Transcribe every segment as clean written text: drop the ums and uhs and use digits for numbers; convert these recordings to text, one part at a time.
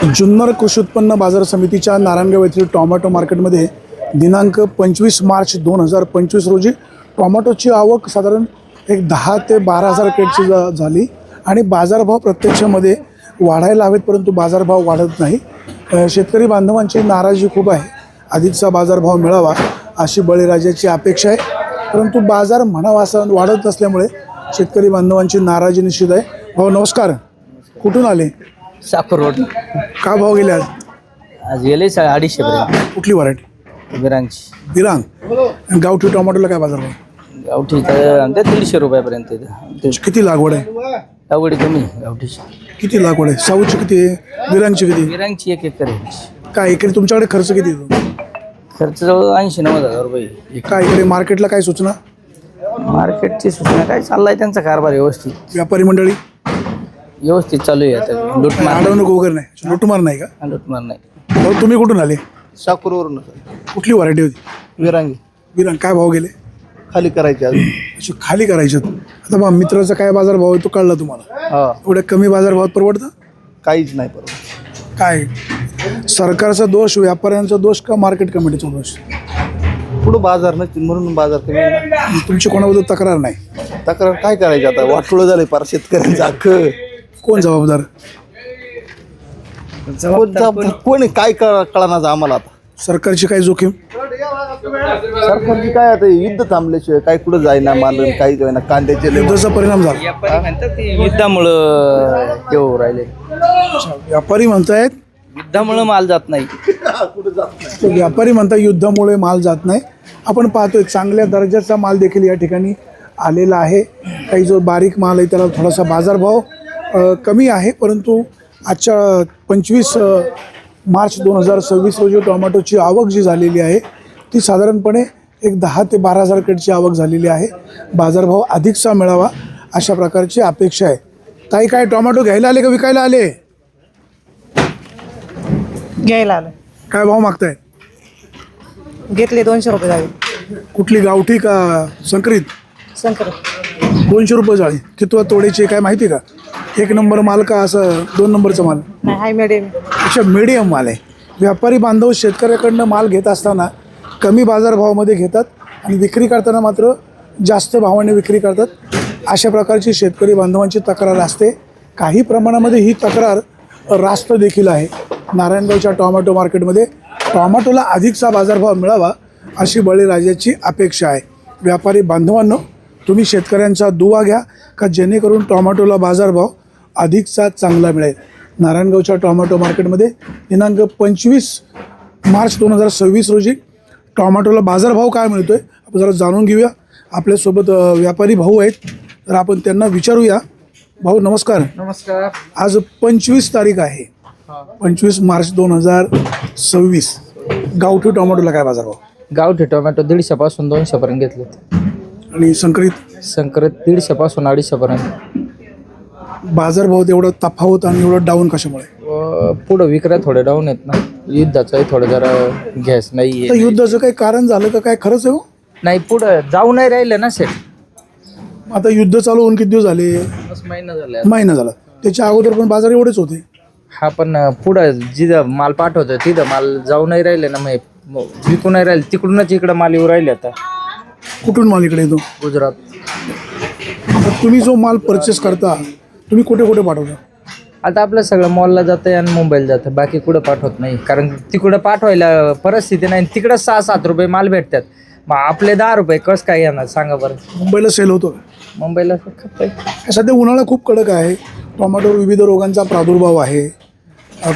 जुन्नर कृषी उत्पन्न बाजार समितीच्या नारायणगाव येथील टोमॅटो मार्केटमध्ये दिनांक 25 मार्च 2025 रोजी टोमॅटोची आवक साधारण एक 10 ते 12 हजार क्रेटची झाली आणि बाजारभाव प्रत्यक्षामध्ये वाढायला हवेत, परंतु बाजारभाव वाढत नाही। शेतकरी बांधवांची नाराजी खूप आहे। अधिकचा बाजारभाव मिळावा अशी बळीराजाची अपेक्षा आहे, परंतु बाजार म्हणावा असा वाढत नसल्यामुळे शेतकरी बांधवांची नाराजी निश्चित आहे। भाऊ नमस्कार, कुठून आले? साखर रोड। काय भाव गेले आज? आज गेले 250 पर्यंत। कुठली व्हरायटी? विरांची। विरांग। आणि गावठी टोमॅटोला काय बाजार भाव? गावठी तर 150 रुपयापर्यंत आहे। किती लागवड आहे? लागवड कमी गावठीची। किती लागवड आहे? साऊची किती आहे? विरांगची किती? विरांची 1 एकर आहे। काय एकरी तुमच्याकडे खर्च किती येतो? खर्च जवळ 80-90 हजार रुपये। काय इकडे मार्केटला काय सूचना? मार्केटची सूचना काय चाललाय त्यांचा कारभार व्यवस्थित। व्यापारी मंडळी व्यवस्थित चालू आहे। आता लुटमार अडवणूक वगैरे नाही, लुटमार नाही का? लुटमार नाही। भाऊ तुम्ही कुठून आले? साकूरवरून कुठली व्हरायटी होती? विरांगी विरांग। काय भाव गेले? खाली करायची आज अशी खाली करायचे आता बा मित्राचा काय बाजार भाव आहे तो कळला तुम्हाला? हा एवढ्या कमी बाजार भावात परवडतं? काहीच नाही परत। काय सरकारचा दोष, व्यापाऱ्यांचा दोष का मार्केट कमिटीचा दोष? पुढं बाजार नसतील म्हणून बाजार कमी आहे। तुमची कोणाबद्दल तक्रार नाही? तक्रार काय करायची आता? वाटोळं झालंय पार शेतकऱ्यांचं अख्खं। कोण जबाबदार? कोण आहे? काय कळणार आम्हाला आता? सरकारची काय जोखीम? सरकारची काय आता युद्ध थांबल्याशिवाय काय कुठं जाईना माल, काही जाईना कांद्याचे लय युद्धाचा परिणाम झाला। व्यापारी म्हणतात ते युद्धामुळं केव राहिले। व्यापारी म्हणतायत युद्धामुळं माल जात नाही। कुठं जात नाही। व्यापारी म्हणतात युद्धामुळे माल जात नाही। आपण पाहतोय चांगल्या दर्जाचा माल देखील या ठिकाणी आलेला आहे। काही जो बारीक माल आहे त्याला थोडासा बाजारभाव कमी आहे, परंतु आजच्या 25 मार्च 2026 रोजी टोमॅटोची आवक जी झालेली आहे ती साधारणपणे एक 10 ते 12 हजार क्रेटची आवक झालेली आहे। बाजारभाव अधिकचा मिळावा अशा प्रकारची अपेक्षा आहे। ताई काय टोमॅटो घ्यायला आले का विकायला आले? घ्यायला आलं। काय भाव मागताय? घेतले 200 रुपये जाळी। कुठली गावठी का संकरित? शंकर 200 रुपये जाळी। कितवा तोड्याची काय माहिती का? 1 नंबर माल का असं 2 नंबरचा माल? नाही, हाय मिडियम। अशा मीडियम माल आहे। व्यापारी बांधव शेतकऱ्याकडनं माल घेत असताना कमी बाजारभावामध्ये घेतात आणि विक्री करताना मात्र जास्त भावाने विक्री करतात। अशा प्रकारची शेतकरी बांधवांची तक्रार असते। काही प्रमाणामध्ये ही तक्रार रास्त देखील आहे। नारायणगावच्या टोमॅटो मार्केटमध्ये टोमॅटोला अधिकचा बाजारभाव मिळावा अशी बळीराजाची अपेक्षा आहे। व्यापारी बांधवांनो, तुम्ही शेतकऱ्यांचा दुवा घ्या का जेणेकरून टोमॅटोला बाजारभाव अधिकचा चांगला मिळेल। नारायणगावच्या टोमॅटो मार्केटमध्ये दिनांक 25 मार्च 2026 रोजी टोमॅटोला बाजारभाव काय मिळतोय आपण जरा जाणून घेऊया। आपल्यासोबत व्यापारी भाऊ आहेत, तर आपण त्यांना विचारूया। भाऊ नमस्कार। नमस्कार। आज 25 तारीख आहे, 25 मार्च 2026। गावठी टोमॅटोला काय बाजारभाव? गावठी टोमॅटो 150 पासून 200 पर्यंत घेतले आणि संकरित? संकरित 150 पासून 250 पर्यंत। बाजारभाव एवढा तफावत आणि एवढं डाऊन कशामुळे? पुढं विक्र्या थोडे डाऊन आहेत ना, युद्धाचं थोडं जरा गॅस नाही आता युद्धाचं काही कारण झालं का काय? खरंच आहे हो? नाही, पुढं जाऊ नाही राहिलं ना सेट। आता युद्ध चालू होऊन किती दिवस झाले? महिना झाला। महिना झाला। त्याच्या अगोदर पण बाजार एवढेच होते। हा, पण पुढं जिथं माल पाठवतो तिथं माल जाऊ नाही राहिले ना, मग विकू नाही राहिले, तिकडूनच इकडं माल येऊ राहिले। आता कुठून माल इकडे येतो? गुजरात। आता तुम्ही जो माल परचेस करता तुम्ही कुठे कुठे पाठवता? आता आपलं सगळं मॉलला जातं आणि मुंबईला जातं, बाकी कुठं पाठवत नाही, कारण तिकडं पाठवायला परिस्थिती नाही। तिकडं 6-7 रुपये माल भेटतात, मग आपले 10 रुपये कसं काय येणार सांगा बरं? मुंबईला सेल होतो? मुंबईला सध्या उन्हाळा खूप कडक आहे। टोमॅटोवर विविध रोगांचा प्रादुर्भाव आहे।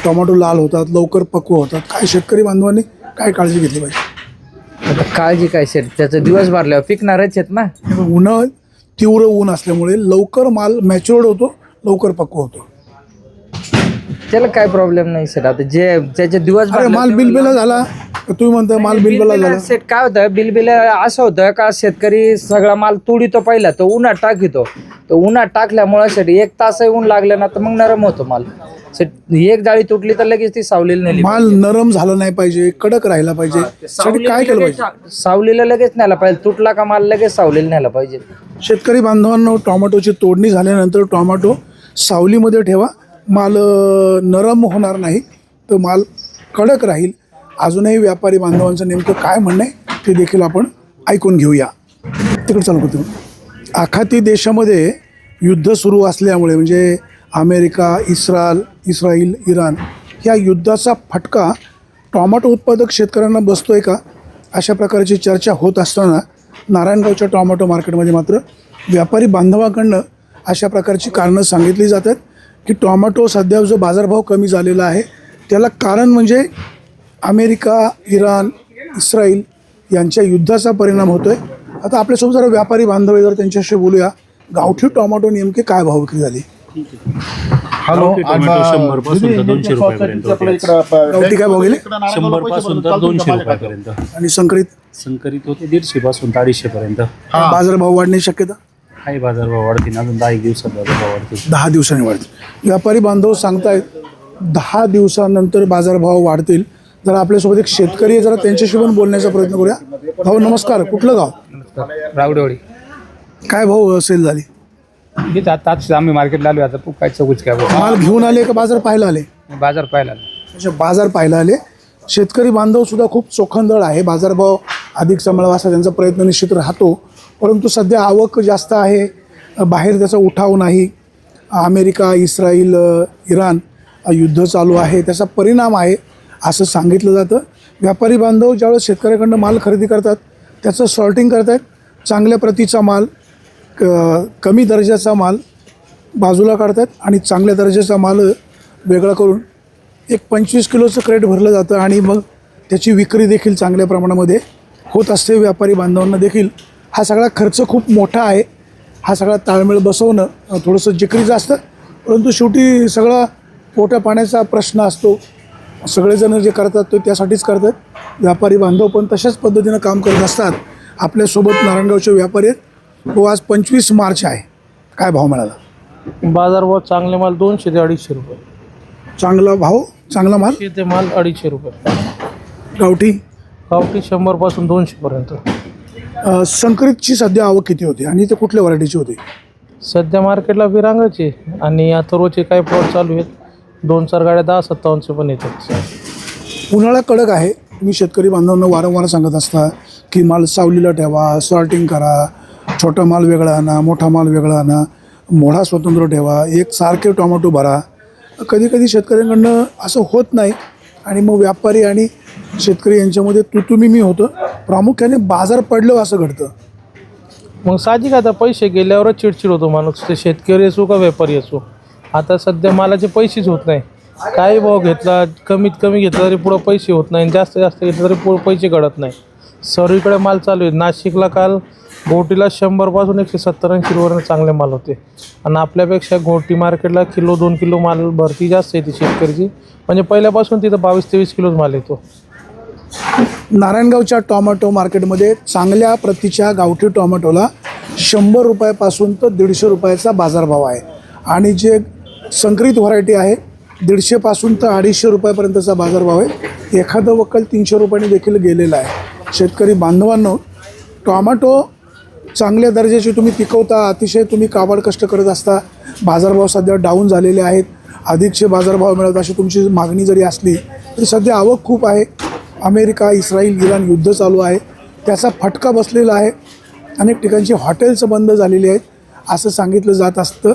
टोमॅटो लाल होतात, लवकर पक्व होतात। काय शेतकरी बांधवांनी काय काळजी घेतली पाहिजे? आता काळजी काय सेट, त्याचं दिवस भरल्यावर पिकणारच आहेत ना। उन्हाळा तीव्र ऊन असल्यामुळे लवकर माल मॅच्युअर्ड होतो, लवकर पक्व होतो। त्याला काय प्रॉब्लेम नाही सेट। आता जे त्याचे दिवस माल बिलबिला झाला, तुम्ही म्हणता माल बिलबिला झाला। सेट काय होतं, बिलबिल असं होतं का शेतकरी सगळा माल तुडीतो, पहिला तो उन्हात टाकितो, तो उन्हात टाकल्यामुळे सेट 1 तास ऊन लागलं ना तर मग नरम होतो माल। सेट एक जाळी तुटली तर लगेच ती सावलीला नेली। माल नरम झाला नाही पाहिजे, कडक राहिला पाहिजे, काय केलं पाहिजे? सावलीला लगेच न्यायला पाहिजे, तुटला का माल लगेच सावलीला न्यायला पाहिजे। शेतकरी बांधवांनो, टोमॅटोची तोडणी झाल्यानंतर टोमॅटो सावलीमध्ये ठेवा, माल नरम होणार नाही तर माल कडक राहील. अजूनही व्यापारी बांधवांचं नेमकं काय म्हणणं आहे ते देखील आपण ऐकून घेऊया. तिकडे चालू करतो. आखाती देशामध्ये युद्ध सुरू असल्यामुळे म्हणजे अमेरिका, इस्रायल, इराण ह्या युद्धाचा फटका टोमॅटो उत्पादक शेतकऱ्यांना बसतो आहे का, अशा प्रकारची चर्चा होत असताना नारायणगावच्या टोमॅटो मार्केटमध्ये मात्र व्यापारी बांधवाकडनं अशा प्रकारची कारणं सांगितली जातात की टोमॅटो सध्या जो बाजारभाव कमी झालेला आहे त्याला कारण म्हणजे अमेरिका, इराण, इस्रायल यांच्या युद्धाचा परिणाम होतो आहे. आता आपल्यासोबत जरा व्यापारी बांधव आहे, जर त्यांच्याशी बोलूया. गावठी टोमॅटो नेमके काय भाव विक्री झाली? हॅलो, टोमॅटो 100 पासून तर 200 रुपयापर्यंत गावठी काय भाव गेले? 100 पासून तर 200 रुपयापर्यंत. आणि संकरित होते 150 पासून तर 250 पर्यंत. बाजारभाव वाढण्याची शक्यता काही बाजारभाव वाढतील, अजून 10 दिवसात बाजारभाव वाढतील. 10 दिवसांनी वाढतील. व्यापारी बांधव सांगतायत 10 दिवसानंतर बाजारभाव वाढतील. जरा आपल्यासोबत एक शेतकरी आहे, जरा त्यांच्याशी पण बोलण्याचा प्रयत्न करूया. भाऊ नमस्कार, कुठलं गाव? रावडेवाडी. काय भाव सेल झाली? आता आम्ही मार्केटला आलो. आता काय चौकच काय माल घेऊन आले का बाजार पाहायला आले? बाजार पाहिला. अच्छा, बाजार पाहायला आले. शेतकरी बांधव सुद्धा खूप चोखंदळ आहे. बाजारभाव अधिक सांभाळावा असा त्यांचा प्रयत्न निश्चित राहतो. परंतु सध्या आवक जास्त आहे, बाहेर त्याचा उठाव नाही. अमेरिका, इस्रायल, इराण युद्ध चालू आहे, त्याचा परिणाम आहे असं सांगितलं जातं. व्यापारी बांधव ज्यावेळेस शेतकऱ्याकडनं माल खरेदी करतात त्याचं सॉर्टिंग करतात. चांगल्या प्रतीचा माल, कमी दर्जाचा माल बाजूला काढतात आणि चांगल्या दर्जाचा माल वेगळा करून एक 25 किलोचं क्रेट भरलं जातं आणि मग त्याची विक्री देखील चांगल्या प्रमाणामध्ये होत असते. व्यापारी बांधवांना देखील हा सगळा खर्च खूप मोठा आहे. हा सगळा ताळमेळ बसवणं थोडंसं जिकरीचं असतं, परंतु शेवटी सगळा पोटा पाण्याचा प्रश्न असतो. सगळेजण जे करतात ते त्यासाठीच करतात. व्यापारी बांधव पण तशाच पद्धतीनं काम करत असतात. आपल्यासोबत नारायणगावचे व्यापारी आहेत. तो आज 25 मार्च आहे. काय भाव मिळाला? बाजारभाव चांगले माल 200 ते 250 रुपये. चांगला भाव, चांगला माल. ते माल 250 रुपये. गावठी गावठी 100 पासून 200 पर्यंत. संकरितची सध्या आवक किती होती आणि ते कुठल्या व्हरायटीची होती? सध्या मार्केटला विरांगाचे आणि अथर्वचे काही प्लॉट चालू आहेत. 2-4 गाड्या 10-57 पण येतात. उन्हाळा कडक आहे. तुम्ही शेतकरी बांधवांना वारंवार सांगत असता की माल सावलीला ठेवा, सॉर्टिंग करा, छोटा माल वेगळा आणा, मोठा माल वेगळा आणा, मोठा स्वतंत्र ठेवा, एक सारखे टोमॅटो भरा. कधी कधी शेतकऱ्यांकडनं असं होत नाही आणि मग व्यापारी आणि शेतकरी यांच्यामध्ये तुतुमिमी होतं. प्रामुख्याने बाजार पडलं असं घडतं. मग साहजिक आता पैसे गेल्यावरच चिडचिड होतो माणूस, ते शेतकरी असो का व्यापारी असो. आता सध्या मालाचे पैसेच होत नाही. काही भाव घेतला, कमीत कमी घेतला तरी पुढं पैसे होत नाही, जास्त घेतलं तरी पुढं पैसे घडत नाही. सर्वीकडे माल चालू आहे. नाशिकला काल घोटीला 100 पासून 170-80 रुपयाने चांगले माल होते आणि आपल्यापेक्षा घोटी मार्केटला किलो 2 किलो माल भरती जास्त येते शेतकरीची. म्हणजे पहिल्यापासून तिथं 22-23 किलोच माल येतो. नारायणगावच्या टोमॅटो मार्केटमध्ये चांगल्या प्रतीच्या गावठी टोमॅटोला 100 रुपयापासून तर 150 रुपयाचा बाजारभाव आहे आणि जे संकरित व्हरायटी आहे 150 पासून तर 250 रुपयापर्यंतचा बाजारभाव आहे. एखादं वक्कल 300 रुपयाने देखील गेलेलं आहे. शेतकरी बांधवांनो, टोमॅटो चांगल्या दर्जाची तुम्ही पिकवता, अतिशय तुम्ही काबाड कष्ट करत असता. बाजारभाव सध्या डाऊन झालेले आहेत. अधिकचे बाजारभाव मिळत अशी तुमची मागणी जरी असली तरी सध्या आवक खूप आहे. अमेरिका, इस्रायल, इराण युद्ध चालू आहे, त्याचा फटका बसलेला आहे. अनेक ठिकाणची हॉटेल्स बंद झालेली आहेत असं सांगितलं जात असतं.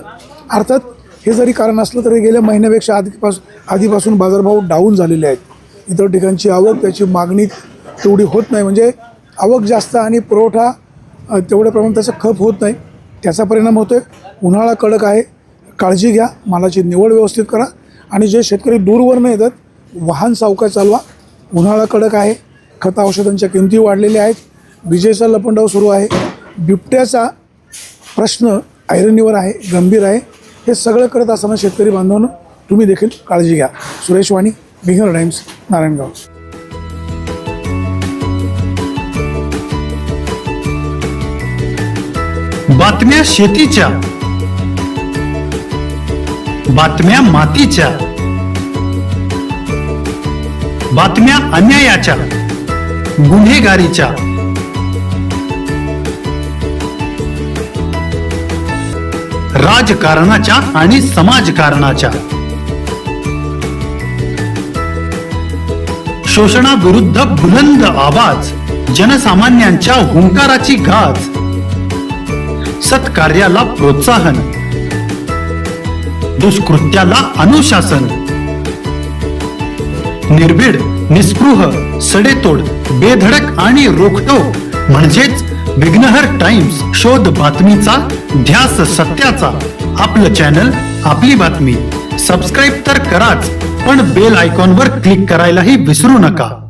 अर्थात हे जरी कारण असलं तरी गेल्या महिन्यापेक्षा आधीपासून बाजारभाव डाऊन झालेले आहेत. इतर ठिकाणची आवक, त्याची मागणी तेवढी होत नाही. म्हणजे आवक जास्त आणि पुरवठा तेवढ्या प्रमाणात त्याचा खप होत नाही. त्याचा परिणाम होतो आहे. उन्हाळा कडक आहे. काळजी घ्या, मालाची निवड व्यवस्थित करा आणि जे शेतकरी दूरवरनं येतात वाहन सावकाश चालवा. उन्हाळा कडक आहे. खत औषधांच्या किमती वाढलेल्या आहेत. विजेचा लपंडाव सुरू आहे. बिबट्याचा प्रश्न ऐरणीवर आहे, गंभीर आहे. हे सगळं करत असताना शेतकरी बांधवांनो तुम्ही देखील काळजी घ्या. सुरेश वाणी, बिगर टाइम्स, नारायणगाव. बातम्या शेतीच्या, बातम्या मातीच्या, बातम्या अन्यायाच्या, गुन्हेगारीच्या, राजकारणाच्या आणि समाजकारणाच्या. शोषणाविरुद्ध बुलंद आवाज, जनसामान्यांच्या हुंकाराची गाज, सत्कार्याला प्रोत्साहन, दुष्कृत्याला अनुशासन, निर्भीड, निस्पृह, सडेतोड, बेधडक आणि रोखटोक म्हणजेच विघ्नहर टाइम्स. शोध बातमीचा, ध्यास सत्याचा. आपलं चॅनल, आपली बातमी. सबस्क्राईब तर कराच, पण बेल आयकॉनवर क्लिक करायलाही विसरू नका.